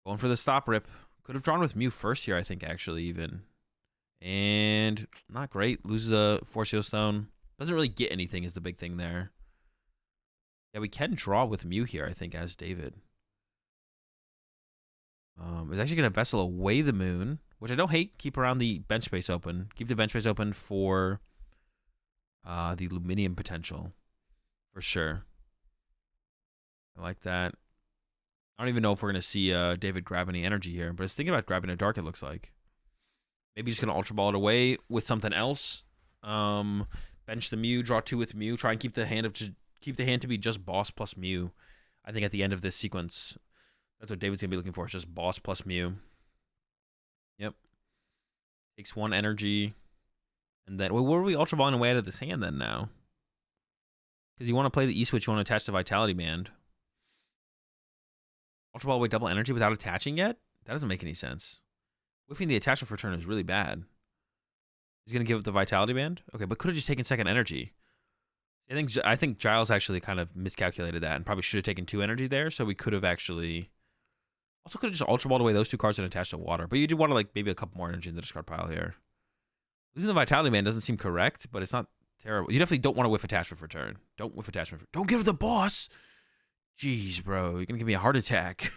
Going for the stop rip. Could have drawn with Mew first here, I think, actually, even. And not great. Loses a Force Seal Stone. Doesn't really get anything is the big thing there. Yeah, we can draw with Mew here, I think, as David. Is actually going to Vessel away the Moon, which I don't hate. Keep around the bench space open. Keep the bench space open for the Luminium potential, for sure. I like that. I don't even know if we're going to see David grab any energy here, but I was thinking about grabbing a Dark, it looks like. Maybe just going to Ultra Ball it away with something else. Bench the Mew, draw 2 with Mew. Try and keep the hand to be just boss plus Mew. I think at the end of this sequence, that's what David's going to be looking for. It's just boss plus Mew. Yep. Takes 1 energy. And then, well, what are we Ultra Balling away out of this hand then now? Because you want to play the E-Switch, you want to attach the Vitality Band. Ultra Ball away double energy without attaching yet? That doesn't make any sense. Whiffing the attachment for turn is really bad. He's going to give up the Vitality Band? Okay, but could have just taken second energy. I think Giles actually kind of miscalculated that and probably should have taken 2 energy there, so we could have actually... Also could have just Ultra Balled away those 2 cards and attached to water, but you do want to, like, maybe a couple more energy in the discard pile here. Losing the Vitality Band doesn't seem correct, but it's not terrible. You definitely don't want to whiff attachment for turn. Don't whiff attachment for... Don't give the boss! Jeez, bro. You're going to give me a heart attack.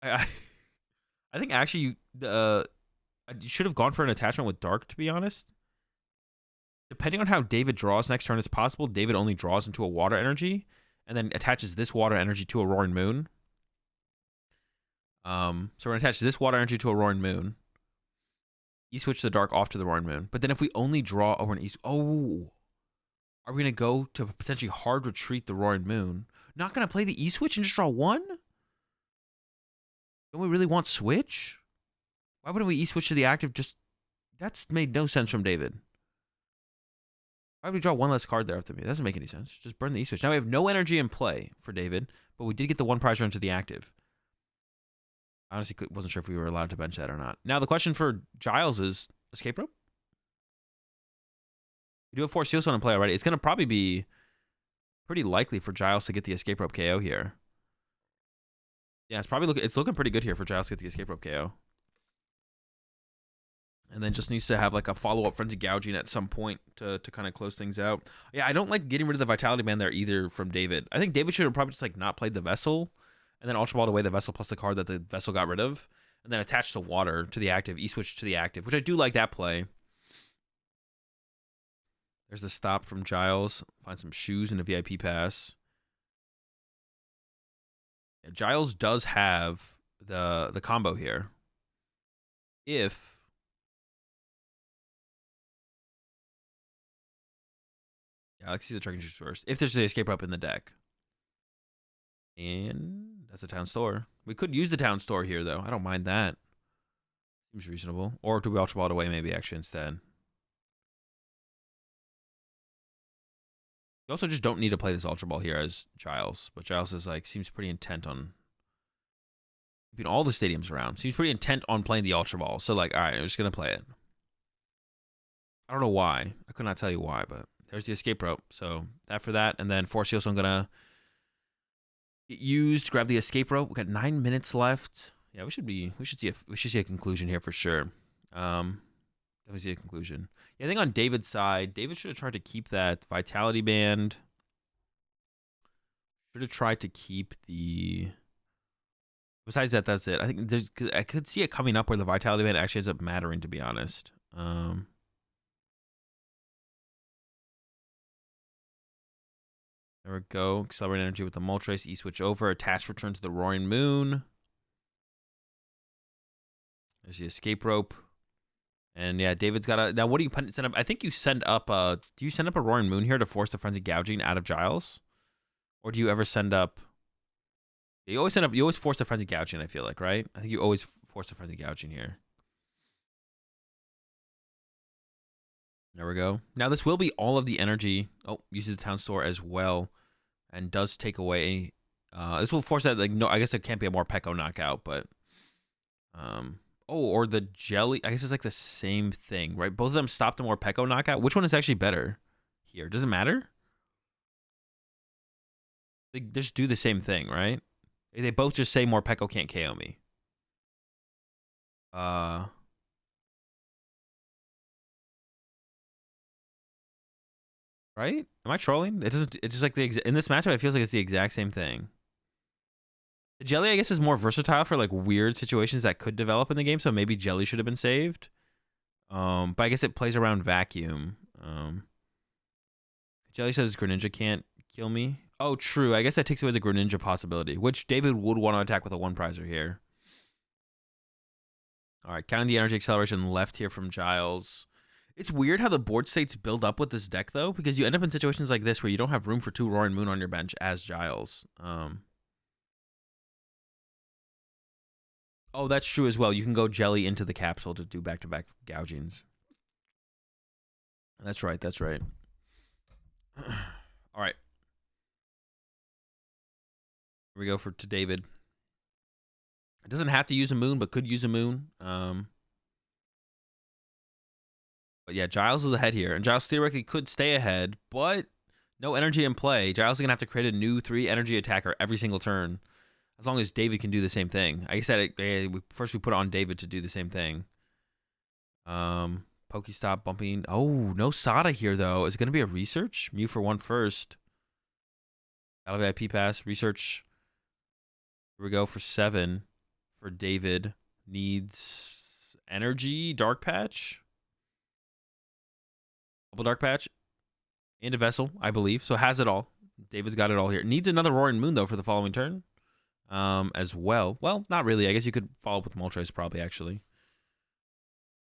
I think actually you should have gone for an attachment with Dark, to be honest. Depending on how David draws next turn, it's possible David only draws into a water energy and then attaches this water energy to a Roaring Moon. So we're going to attach this water energy to a Roaring Moon. E-switch the Dark off to the Roaring Moon. But then if we only draw over an E... Oh! Are we going to go to potentially hard retreat the Roaring Moon? Not going to play the E-switch and just draw 1? Don't we really want switch? Why wouldn't we E-switch to the active? Just... That's made no sense from David. Why would we draw one less card there after me? That doesn't make any sense. Just burn the E-Switch. Now we have no energy in play for David, but we did get the one prize run to the active. I honestly wasn't sure if we were allowed to bench that or not. Now the question for Giles is escape rope. We do have 4 Seal Stone in play already. It's going to probably be pretty likely for Giles to get the escape rope KO here. Yeah, it's looking pretty good here for Giles to get the escape rope KO. And then just needs to have like a follow-up frenzy gouging at some point to kind of close things out. Yeah, I don't like getting rid of the Vitality Band there either from David. I think David should have probably just like not played the Vessel and then Ultra Balled away the Vessel plus the card that the Vessel got rid of. And then attach the water to the active, E-Switch to the active, which I do like that play. There's the stop from Giles. Find some shoes and a VIP pass. Yeah, Giles does have the combo here. If... Yeah, let's see the Trucking Shoes first. If there's the escape rope in the deck. And that's a town store. We could use the town store here, though. I don't mind that. Seems reasonable. Or do we Ultra Ball it away, maybe, actually, instead? You also just don't need to play this Ultra Ball here as Giles. But Giles is, like, seems pretty intent on keeping all the stadiums around. Seems pretty intent on playing the Ultra Ball. So, like, all right, I'm just going to play it. I don't know why. I could not tell you why, but there's the escape rope. So that for that. And then 4 Seal Stone gonna get used. Grab the escape rope. We got 9 minutes left. Yeah, we should see a conclusion here for sure. Definitely see a conclusion. Yeah, I think on David's side, David should have tried to keep that Vitality Band. Should have tried to keep the. Besides that, that's it. I think I could see it coming up where the Vitality Band actually ends up mattering, to be honest. There we go. Accelerate energy with the Moltres. E-Switch over. Attach return to the Roaring Moon. There's the escape rope. And yeah, David's got a... Now, what do you send up? I think you send up a... Do you send up a Roaring Moon here to force the Frenzy Gouging out of Giles? Or do you ever send up... You always send up... You always force the Frenzy Gouging, I feel like, right? I think you always force the Frenzy Gouging here. There we go. Now, this will be all of the energy. Oh, uses the town store as well. And does take away... this will force that... Like, no, I guess it can't be a more Pekko knockout, but... Oh, or the jelly. I guess it's like the same thing, right? Both of them stop the more Pekko knockout. Which one is actually better here? Does it matter? They just do the same thing, right? They both just say more Pekko can't KO me. Right? Am I trolling? It doesn't. It's just like in this matchup. It feels like it's the exact same thing. The jelly, I guess, is more versatile for like weird situations that could develop in the game. So maybe jelly should have been saved. But I guess it plays around vacuum. Jelly says Greninja can't kill me. Oh, true. I guess that takes away the Greninja possibility, which David would want to attack with a one prizer here. All right, counting the energy acceleration left here from Giles. It's weird how the board states build up with this deck, though, because you end up in situations like this where you don't have room for 2 Roaring Moon on your bench as Giles. Oh, that's true as well. You can go jelly into the capsule to do back-to-back gougings. That's right. That's right. All right. Here we go to David. It doesn't have to use a moon, but could use a moon. But yeah, Giles is ahead here. And Giles theoretically could stay ahead, but no energy in play. Giles is going to have to create a new 3 energy attacker every single turn. As long as David can do the same thing. I said first we put it on David to do the same thing. Pokestop bumping. Oh, no Sada here, though. Is it going to be a research? Mew for 1 first. Battle VIP pass. Research. Here we go for 7 for David. Needs energy. Dark Patch. Double Dark Patch. And a Vessel, I believe. So has it all. David's got it all here. Needs another Roaring Moon, though, for the following turn. As well. Well, not really. I guess you could follow up with Moltres, probably, actually.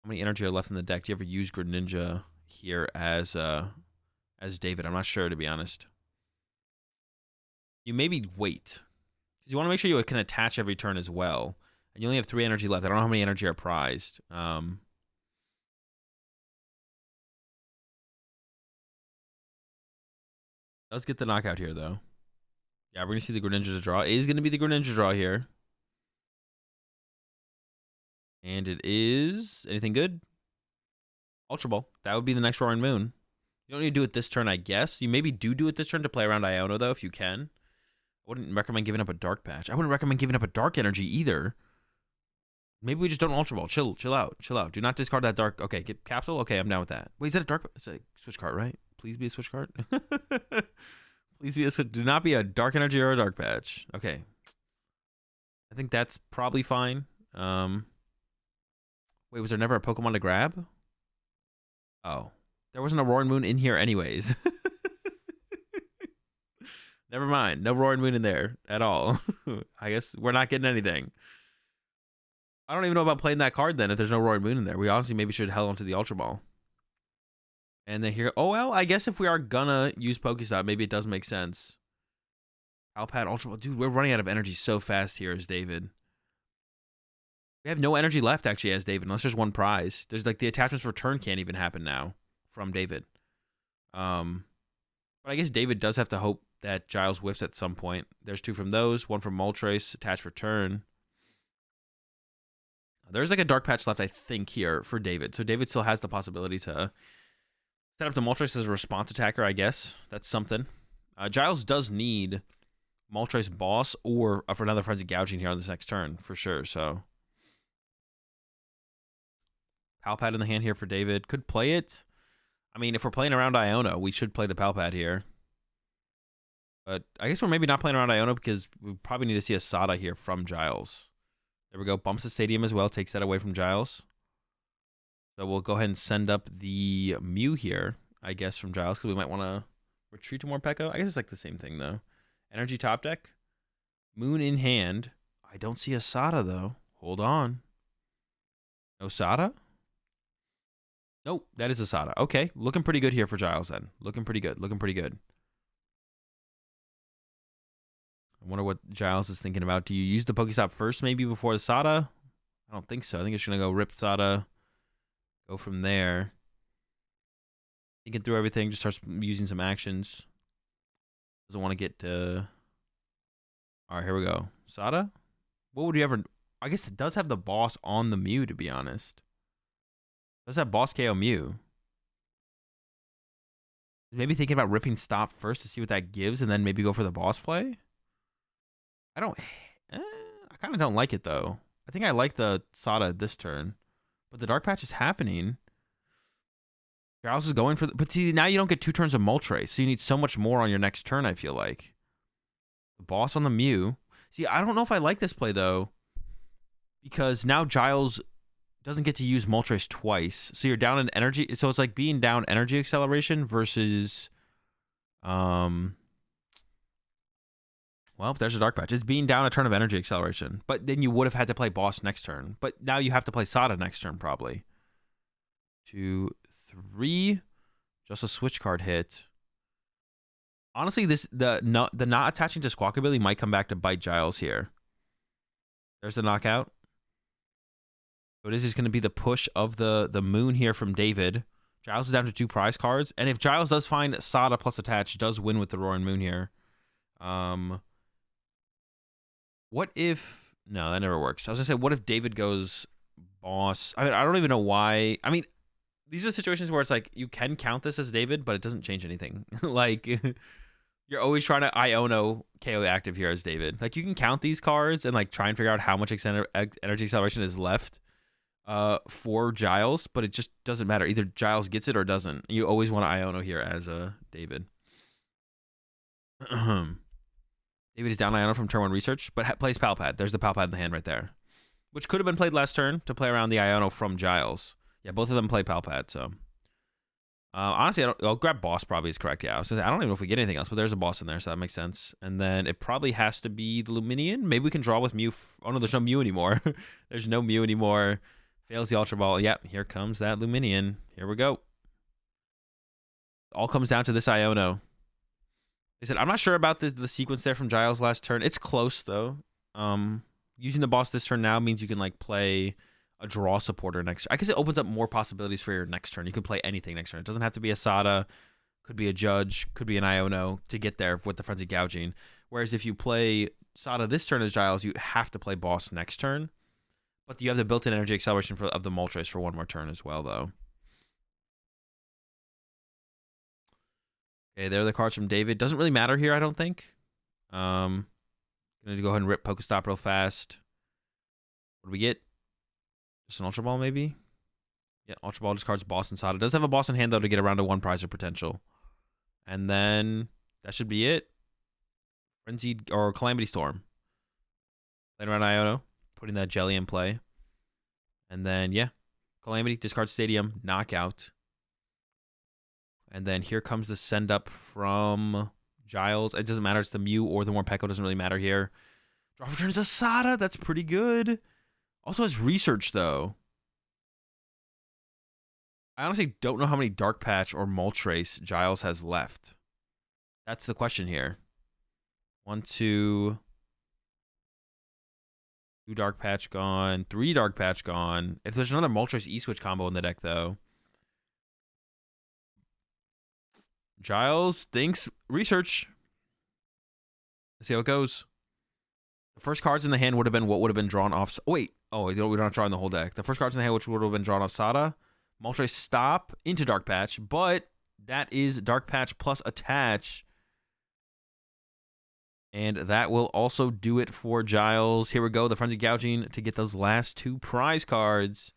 How many energy are left in the deck? Do you ever use Greninja here as David? I'm not sure, to be honest. You maybe wait. Because you want to make sure you can attach every turn as well. And you only have 3 energy left. I don't know how many energy are prized. Does get the knockout here, though. Yeah, we're going to see the Greninja draw. It is going to be the Greninja draw here. And it is... anything good? Ultra Ball. That would be the next Roaring Moon. You don't need to do it this turn, I guess. You maybe do it this turn to play around Iono, though, if you can. I wouldn't recommend giving up a Dark Patch. I wouldn't recommend giving up a Dark Energy either. Maybe we just don't Ultra Ball. Chill out. Do not discard that Dark... okay, get Capsule? Okay, I'm down with that. Wait, is that a Dark... it's a Switch card, right? Please be a Switch card. Please be a Switch... do not be a Dark Energy or a Dark Patch. Okay. I think that's probably fine. Wait, was there never a Pokemon to grab? Oh. There wasn't a Roaring Moon in here anyways. Never mind. No Roaring Moon in there at all. I guess we're not getting anything. I don't even know about playing that card then if there's no Roaring Moon in there. We honestly maybe should held onto the Ultra Ball. And then here... oh, well, I guess if we are gonna use Pokestop, maybe it does make sense. Alpad, Ultra Ball. Dude, we're running out of energy so fast here as David. We have no energy left, actually, as David, unless there's one prize. There's, like, the attachments for turn can't even happen now from David. But I guess David does have to hope that Giles whiffs at some point. There's 2 from those, 1 from Moltres, attached for turn. There's, like, a Dark Patch left, I think, here for David. So David still has the possibility to set up the Moltres as a response attacker, I guess. That's something. Giles does need Moltres Boss or for another Frenzy Gouging here on this next turn, for sure, so... Palpad in the hand here for David. Could play it. I mean, if we're playing around Iono, we should play the Palpad here. But I guess we're maybe not playing around Iono because we probably need to see a Sada here from Giles. There we go. Bumps the Stadium as well. Takes that away from Giles. So we'll go ahead and send up the Mew here, I guess, from Giles because we might want to retreat to more Pekka. I guess it's like the same thing, though. Energy top deck. Moon in hand. I don't see a Sada, though. Hold on. No Sada? Nope, that is a Sada. Okay, looking pretty good here for Giles then. Looking pretty good. I wonder what Giles is thinking about. Do you use the Pokestop first maybe before the Sada? I don't think so. I think it's going to go rip Sada. Go from there. Thinking through everything. Just starts using some actions. Doesn't want to get to... Alright, here we go. Sada? What would you ever... I guess it does have the boss on the Mew, to be honest. Does that boss KO Mew? Maybe thinking about ripping Stop first to see what that gives and then maybe go for the boss play? I kind of don't like it, though. I think I like the Sada this turn. But the Dark Patch is happening. Giles is going for... but see, now you don't get 2 turns of Moltres, so you need so much more on your next turn, I feel like. The boss on the Mew. See, I don't know if I like this play, though. Because now Giles... doesn't get to use Moltres twice. So you're down in energy. So it's like being down energy acceleration versus... well, there's a Dark Patch. It's being down a turn of energy acceleration. But then you would have had to play boss next turn. But now you have to play Sada next turn, probably. 2, 3. Just a switch card hit. Honestly, the not attaching to Squawkabilly might come back to bite Giles here. There's the knockout. So it is just going to be the push of the Moon here from David. Giles is down to 2 prize cards. And if Giles does find Sada plus attach, does win with the Roaring Moon here. What if... no, that never works. I was going to say, what if David goes boss? I mean, I don't even know why. I mean, these are situations where it's like, you can count this as David, but it doesn't change anything. Like, you're always trying to Iono KO active here as David. Like, you can count these cards and, like, try and figure out how much energy acceleration is left for Giles, but it just doesn't matter. Either Giles gets it or doesn't. You always want to Iono here as David. David is down Iono from turn 1 research, but plays Palpad. There's the Palpad in the hand right there, which could have been played last turn to play around the Iono from Giles. Yeah, both of them play Palpad, so... honestly, I'll grab boss probably is correct, yeah. I don't even know if we get anything else, but there's a boss in there, so that makes sense. And then it probably has to be the Luminion. Maybe we can draw with Mew. Oh, no, there's no Mew anymore. There's no Mew anymore. Fails the Ultra Ball. Yep, here comes that Luminion. Here we go. All comes down to this Iono. They said, I'm not sure about the sequence there from Giles last turn. It's close, though. Using the boss this turn now means you can, like, play a draw supporter next turn. I guess it opens up more possibilities for your next turn. You can play anything next turn. It doesn't have to be a Sada. could be a Judge, could be an Iono to get there with the Frenzy Gouging. Whereas if you play Sada this turn as Giles, you have to play Boss next turn. But you have the built-in energy acceleration of the Moltres for one more turn as well, though. Okay, there are the cards from David. Doesn't really matter here, I don't think. Gonna go ahead and rip Pokestop real fast. What do we get? Just an Ultra Ball, maybe? Yeah, Ultra Ball discards Boss and Sada. Does have a Boss in hand, though, to get around to 1 prize of potential. And then that should be it. Frenzied or Calamity Storm. Playing around Iono, putting that Jelly in play. And then, yeah, Calamity, discard Stadium, knockout. And then here comes the send up from Giles. It doesn't matter. It's the Mew or the Morpeko. Doesn't really matter here. Draw returns a Sada. That's pretty good. Also has Research, though. I honestly don't know how many Dark Patch or Moltres Giles has left. That's the question here. 1, 2. 2 Dark Patch gone. 3 Dark Patch gone. If there's another Moltres E-Switch combo in the deck, though. Giles thinks Research. Let's see how it goes. The first cards in the hand would have been what would have been drawn off. Oh, wait. Oh, we're not drawing the whole deck. The first cards in the hand, which would have been drawn off Sada. Moltres stop into Dark Patch, but that is Dark Patch plus Attach. And that will also do it for Giles. Here we go. The Frenzy Gouging to get those last 2 prize cards.